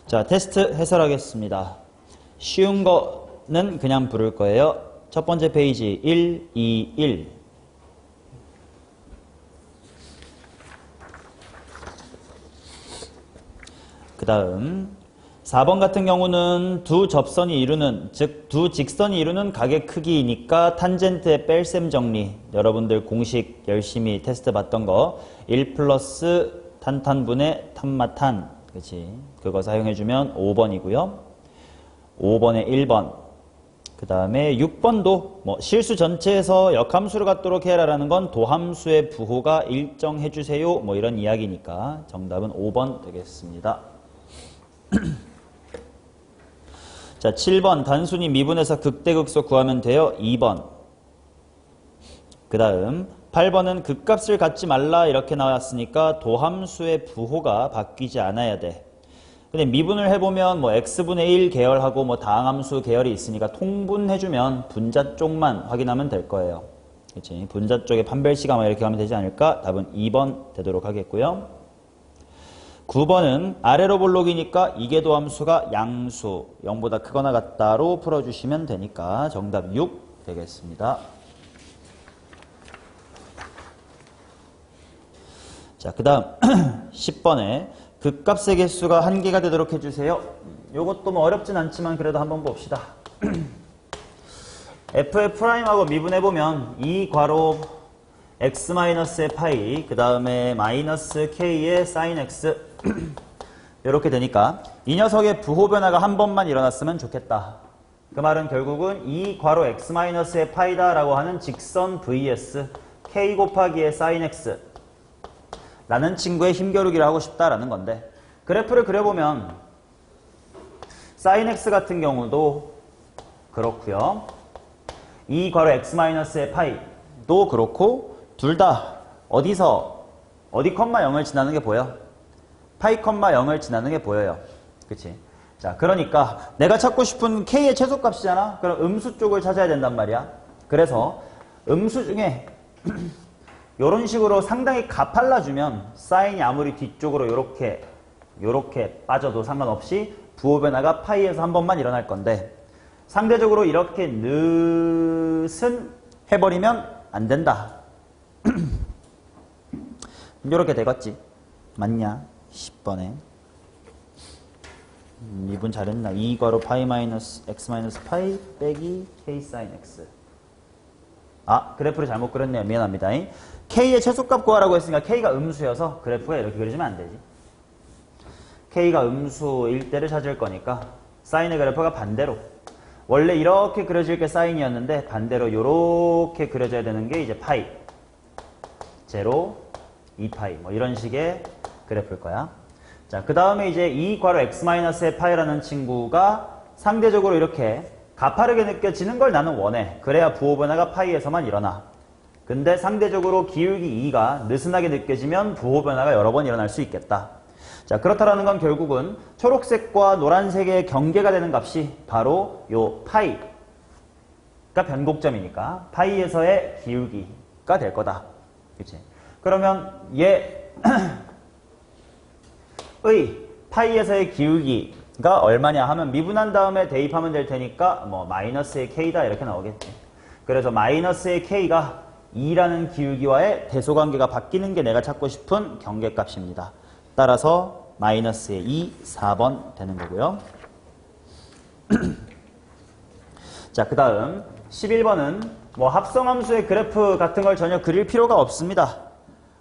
자, 테스트 해설하겠습니다. 쉬운 거는 그냥 부를 거예요. 첫 번째 페이지 1, 2, 1. 그 다음 4번 같은 경우는 두 접선이 이루는, 즉 두 직선이 이루는 각의 크기이니까 탄젠트의 뺄셈 정리. 여러분들 공식 열심히 테스트 봤던 거 1 플러스 탄탄분의 탄마탄, 그치? 그거 사용해주면 5번이고요. 5번에 1번. 그 다음에 6번도 뭐 실수 전체에서 역함수를 갖도록 해라라는 건 도함수의 부호가 일정해주세요. 뭐 이런 이야기니까 정답은 5번 되겠습니다. 자, 7번 단순히 미분해서 극대극소 구하면 돼요. 2번. 그 다음 8번은 극값을 갖지 말라 이렇게 나왔으니까 도함수의 부호가 바뀌지 않아야 돼. 근데 미분을 해보면 뭐 x분의 1 계열하고 뭐 다항함수 계열이 있으니까 통분해주면 분자 쪽만 확인하면 될 거예요. 그치? 분자 쪽에 판별시가마 이렇게 가면 되지 않을까? 답은 2번 되도록 하겠고요. 9번은 아래로 볼록이니까 이계 도함수가 양수 0보다 크거나 같다로 풀어주시면 되니까 정답 6 되겠습니다. 자, 그 다음 10번에 극값의 개수가 한 개가 되도록 해주세요. 요것도 뭐 어렵진 않지만 그래도 한번 봅시다. f의 프라임하고 미분해보면 2 괄호 x-의 파이, 그 다음에 마이너스 k의 sin x 이렇게 되니까 이 녀석의 부호 변화가 한 번만 일어났으면 좋겠다. 그 말은 결국은 2 괄호 x-의 파이다 라고 하는 직선 vs k 곱하기의 sin x 라는 친구의 힘겨루기를 하고 싶다라는 건데, 그래프를 그려보면 sin x 같은 경우도 그렇고요. 2 괄호 x-의 파이도 그렇고 둘 다 어디서 어디 컴마 0을 지나는 게 보여? 파이 컴마 0을 지나는 게 보여요. 그치? 자, 그러니까 내가 찾고 싶은 k의 최소값이잖아? 그럼 음수 쪽을 찾아야 된단 말이야. 그래서 음수 중에 이런 식으로 상당히 가팔라주면 사인이 아무리 뒤쪽으로 요렇게 빠져도 상관없이 부호 변화가 파이에서 한 번만 일어날 건데, 상대적으로 이렇게 늦은 해버리면 안 된다. 이렇게 되겠지. 맞냐? 10번에 미분 잘했나? 2 괄호 파이 마이너스 x 마이너스 파이 빼기 k sin x. 아, 그래프를 잘못 그렸네요. 미안합니다. k의 최소값 구하라고 했으니까 k가 음수여서 그래프가 이렇게 그려지면 안 되지. k가 음수일 때를 찾을 거니까 사인의 그래프가 반대로, 원래 이렇게 그려질 게 사인이었는데 반대로 이렇게 그려져야 되는 게 이제 파이, 제로, 2파이 뭐 이런 식의 그래프일 거야. 자, 그 다음에 이제 2 괄호 x-의 파이라는 친구가 상대적으로 이렇게 가파르게 느껴지는 걸 나는 원해. 그래야 부호 변화가 파이에서만 일어나. 근데 상대적으로 기울기 2가 느슨하게 느껴지면 부호 변화가 여러 번 일어날 수 있겠다. 자, 그렇다라는 건 결국은 초록색과 노란색의 경계가 되는 값이 바로 요 파이가 변곡점이니까 파이에서의 기울기가 될 거다. 그치? 그러면 얘의 파이에서의 기울기가 얼마냐 하면 미분한 다음에 대입하면 될 테니까 뭐 마이너스의 k다 이렇게 나오겠지. 그래서 마이너스의 k가 2라는 기울기와의 대소관계가 바뀌는 게 내가 찾고 싶은 경계값입니다. 따라서 마이너스의 2, 4번 되는 거고요. 자, 그 다음 11번은 뭐 합성함수의 그래프 같은 걸 전혀 그릴 필요가 없습니다.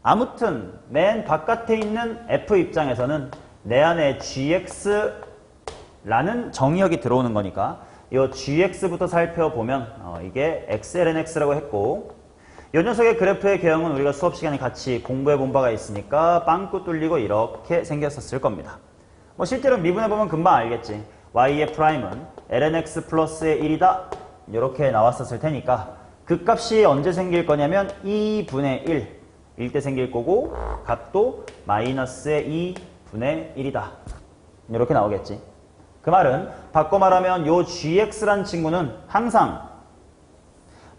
아무튼 맨 바깥에 있는 f 입장에서는 내 안에 gx라는 정의역이 들어오는 거니까 이 gx부터 살펴보면 이게 xlnx라고 했고, 이 녀석의 그래프의 개형은 우리가 수업 시간에 같이 공부해 본 바가 있으니까 빵꾸 뚫리고 이렇게 생겼었을 겁니다. 뭐 실제로 미분해보면 금방 알겠지. y의 프라임은 lnx 플러스의 1이다 이렇게 나왔었을 테니까 그 값이 언제 생길 거냐면 2분의 1일 때 생길 거고, 값도 마이너스의 2분의 1이다 이렇게 나오겠지. 그 말은 바꿔 말하면 요 gx란 친구는 항상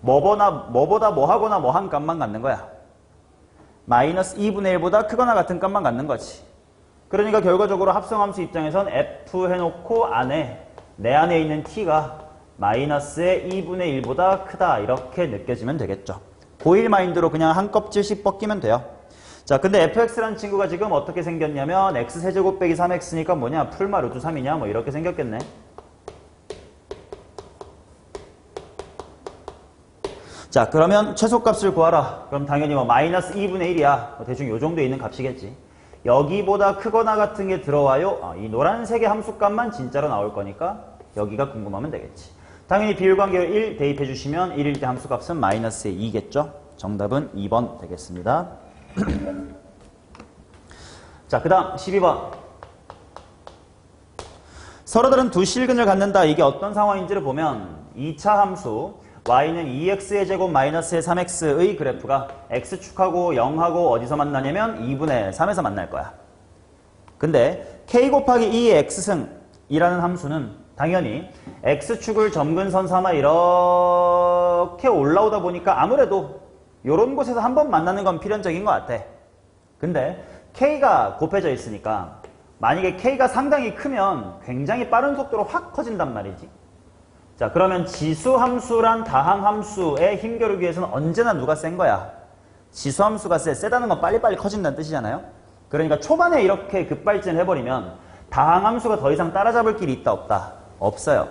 뭐보다 뭐하거나 뭐 한 값만 갖는 거야. 마이너스 2분의 1보다 크거나 같은 값만 갖는 거지. 그러니까 결과적으로 합성함수 입장에선 f 해놓고 내 안에 있는 t가 마이너스의 2분의 1보다 크다 이렇게 느껴지면 되겠죠. 고일 마인드로 그냥 한 껍질씩 벗기면 돼요. 자, 근데 fx라는 친구가 지금 어떻게 생겼냐면 x세제곱 빼기 3x니까 뭐냐? 풀마 루트 3이냐? 뭐 이렇게 생겼겠네. 자, 그러면 최소값을 구하라. 그럼 당연히 뭐 마이너스 2분의 1이야. 뭐 대충 요 정도에 있는 값이겠지. 여기보다 크거나 같은 게 들어와요. 이 노란색의 함수값만 진짜로 나올 거니까 여기가 궁금하면 되겠지. 당연히 비율관계로 1 대입해 주시면 1일 때 함수값은 마이너스의 2겠죠. 정답은 2번 되겠습니다. 자, 그 다음 12번. 서로 다른 두 실근을 갖는다. 이게 어떤 상황인지를 보면 2차 함수 y는 2x의 제곱 마이너스의 3x의 그래프가 x축하고 0하고 어디서 만나냐면 2분의 3에서 만날 거야. 근데 k 곱하기 2의 x승이라는 함수는 당연히 x축을 점근선 삼아 이렇게 올라오다 보니까 아무래도 이런 곳에서 한번 만나는 건 필연적인 것 같아. 근데 k가 곱해져 있으니까 만약에 k가 상당히 크면 굉장히 빠른 속도로 확 커진단 말이지. 자, 그러면 지수함수란 다항함수의 힘겨루기 위해서는 언제나 누가 센 거야? 지수함수가 세다는 건 빨리빨리 커진다는 뜻이잖아요. 그러니까 초반에 이렇게 급발진을 해버리면 다항함수가 더 이상 따라잡을 길이 있다 없다? 없어요.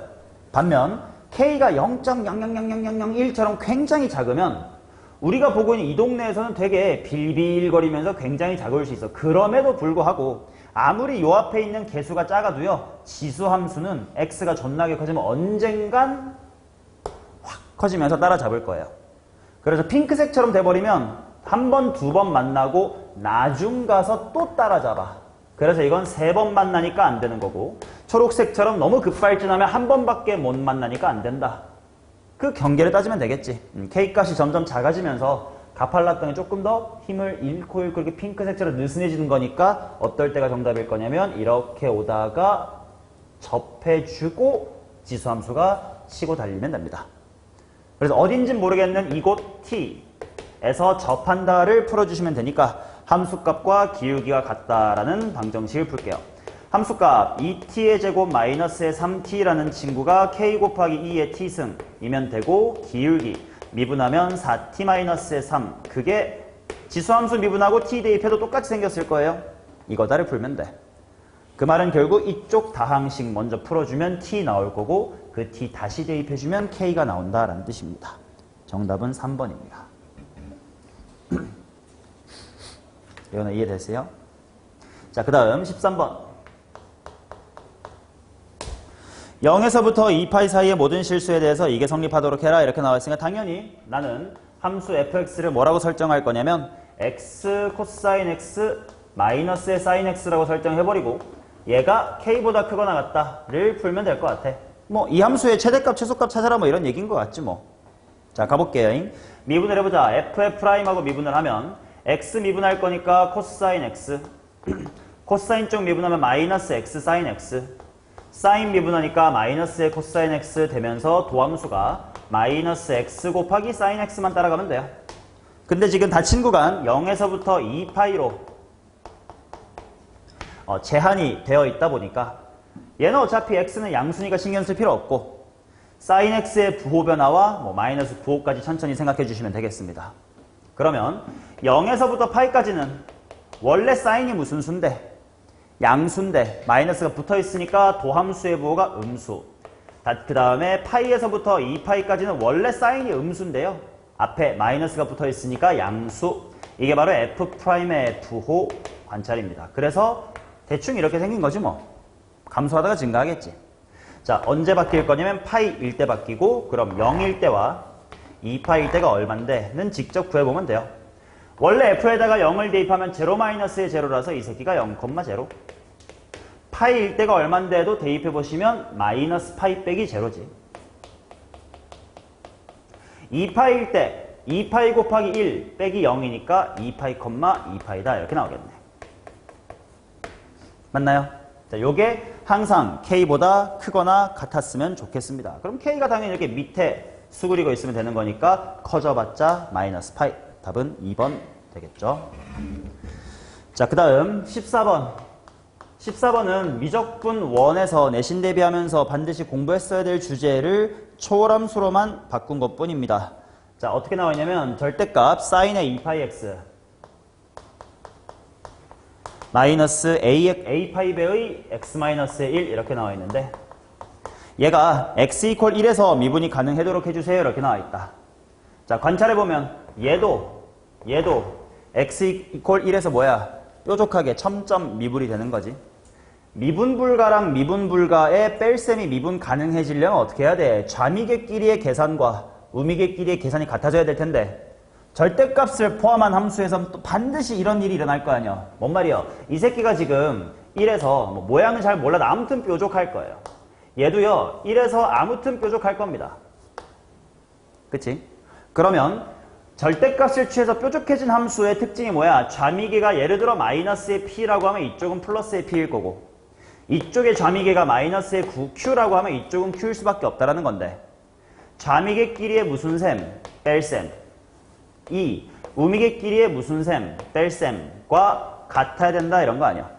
반면 k가 0.0000001처럼 굉장히 작으면 우리가 보고 있는 이 동네에서는 되게 빌빌거리면서 굉장히 작을 수 있어. 그럼에도 불구하고 아무리 요 앞에 있는 개수가 작아도요, 지수함수는 x가 존나게 커지면 언젠간 확 커지면서 따라잡을 거예요. 그래서 핑크색처럼 돼버리면 한 번, 두 번 만나고 나중 가서 또 따라잡아. 그래서 이건 세 번 만나니까 안 되는 거고, 초록색처럼 너무 급발진하면 한 번밖에 못 만나니까 안 된다. 그 경계를 따지면 되겠지. K값이 점점 작아지면서 가팔랐더니 조금 더 힘을 잃고 이렇게 핑크색처럼 느슨해지는 거니까 어떨 때가 정답일 거냐면 이렇게 오다가 접해주고 지수함수가 치고 달리면 됩니다. 그래서 어딘진 모르겠는 이곳 T에서 접한다를 풀어주시면 되니까 함수값과 기울기가 같다라는 방정식을 풀게요. 함수값 2t의 제곱 마이너스의 3t라는 친구가 k 곱하기 2의 t승이면 되고, 기울기 미분하면 4t-의 3, 그게 지수함수 미분하고 t 대입해도 똑같이 생겼을 거예요. 이거다를 풀면 돼. 그 말은 결국 이쪽 다항식 먼저 풀어주면 t 나올 거고 그 t 다시 대입해주면 k가 나온다라는 뜻입니다. 정답은 3번입니다. 이거는 이해되세요? 자, 그 다음 13번. 0에서부터 2파이 사이의 모든 실수에 대해서 이게 성립하도록 해라 이렇게 나와있으니까 당연히 나는 함수 fx를 뭐라고 설정할 거냐면 x 코사인 x 마이너스의 사인 x라고 설정해버리고 얘가 k보다 크거나 같다를 풀면 될 것 같아. 뭐 이 함수의 최대값 최소값 찾아라 뭐 이런 얘기인 것 같지 뭐. 자, 가볼게요. 미분을 해보자. f'하고 미분을 하면 x 미분할 거니까 코사인 x 코사인 쪽 미분하면 마이너스 x 사인 x, 사인 미분하니까 마이너스의 코사인 x 되면서 도함수가 마이너스 x 곱하기 사인 x만 따라가면 돼요. 근데 지금 닫힌 구간 0에서부터 2파이로 제한이 되어 있다 보니까 얘는 어차피 x는 양수니까 신경 쓸 필요 없고 사인 x의 부호 변화와 뭐 마이너스 9호까지 천천히 생각해 주시면 되겠습니다. 그러면 0에서부터 파이까지는 원래 사인이 무슨 수인데? 양수인데 마이너스가 붙어 있으니까 도함수의 부호가 음수. 그 다음에 파이에서부터 2파이까지는 원래 사인이 음수인데요. 앞에 마이너스가 붙어 있으니까 양수. 이게 바로 f'의 부호 관찰입니다. 그래서 대충 이렇게 생긴 거지 뭐. 감소하다가 증가하겠지. 자, 언제 바뀔 거냐면 파이일 때 바뀌고, 그럼 0일 때와 2파이일 때가 얼만데는 직접 구해보면 돼요. 원래 f에다가 0을 대입하면 0-의 제로라서 이 새끼가 0,0. 파이일 때가 얼만데도 대입해보시면 마이너스 파이 빼기 제로지. 2파이일 때 2파이 곱하기 1 빼기 0이니까 2파이, 2파이다 이렇게 나오겠네. 맞나요? 자, 요게 항상 k보다 크거나 같았으면 좋겠습니다. 그럼 k가 당연히 이렇게 밑에 수그리고 있으면 되는 거니까 커져봤자 마이너스 파이. 답은 2번 되겠죠. 자, 그 다음 14번. 14번은 미적분 1에서 내신 대비하면서 반드시 공부했어야 될 주제를 초월함수로만 바꾼 것 뿐입니다. 자, 어떻게 나와 있냐면 절대값 sin의 2πx 마이너스 a파이배의 x-1 이렇게 나와 있는데 얘가 x 이퀄 1에서 미분이 가능하도록 해주세요 이렇게 나와 있다. 자, 관찰해보면 얘도 x 이퀄 1에서 뭐야? 뾰족하게 첨점 미분이 되는 거지. 미분불가랑 미분불가의 뺄셈이 미분 가능해지려면 어떻게 해야 돼? 좌미계끼리의 계산과 우미계끼리의 계산이 같아져야 될 텐데 절대값을 포함한 함수에서 또 반드시 이런 일이 일어날 거 아니야. 뭔 말이야? 이 새끼가 지금 1에서 뭐 모양은 잘 몰라도 아무튼 뾰족할 거예요. 얘도요 1에서 아무튼 뾰족할 겁니다. 그치? 그러면 절대값을 취해서 뾰족해진 함수의 특징이 뭐야? 좌미계가 예를 들어 마이너스의 p라고 하면 이쪽은 플러스의 p일 거고 이쪽의 좌미계가 마이너스의 9q라고 하면 이쪽은 q일 수밖에 없다라는 건데 좌미계끼리의 무슨 셈? 뺄셈. 이 우미계끼리의 무슨 셈? 뺄셈과 같아야 된다 이런 거 아니야.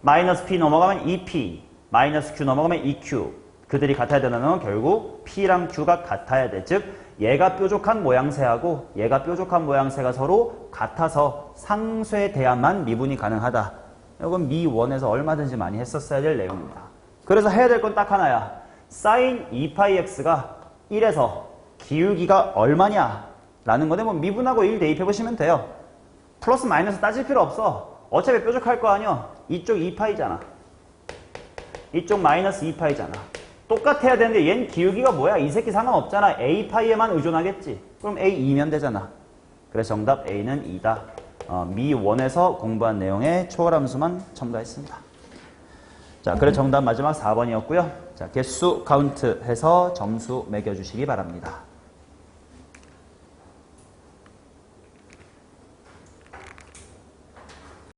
마이너스 p 넘어가면 2p, 마이너스 q 넘어가면 2q. 그들이 같아야 된다는 건 결국 p랑 q가 같아야 돼. 즉 얘가 뾰족한 모양새하고 얘가 뾰족한 모양새가 서로 같아서 상쇄에 대한만 미분이 가능하다. 이건 미1에서 얼마든지 많이 했었어야 될 내용입니다. 그래서 해야 될 건 딱 하나야. sin 2πx가 1에서 기울기가 얼마냐? 라는 건데 뭐 미분하고 1 대입해보시면 돼요. 플러스 마이너스 따질 필요 없어. 어차피 뾰족할 거 아니야. 이쪽 2파이잖아. 이쪽 마이너스 2파이잖아. 똑같아야 되는데 얜 기울기가 뭐야? 이 새끼 상관없잖아. a파이에만 의존하겠지. 그럼 a2면 되잖아. 그래서 정답 a는 2다. 미1에서 공부한 내용의 초월함수만 첨가했습니다. 자, 그래서 정답 마지막 4번이었고요. 자, 개수 카운트 해서 점수 매겨주시기 바랍니다.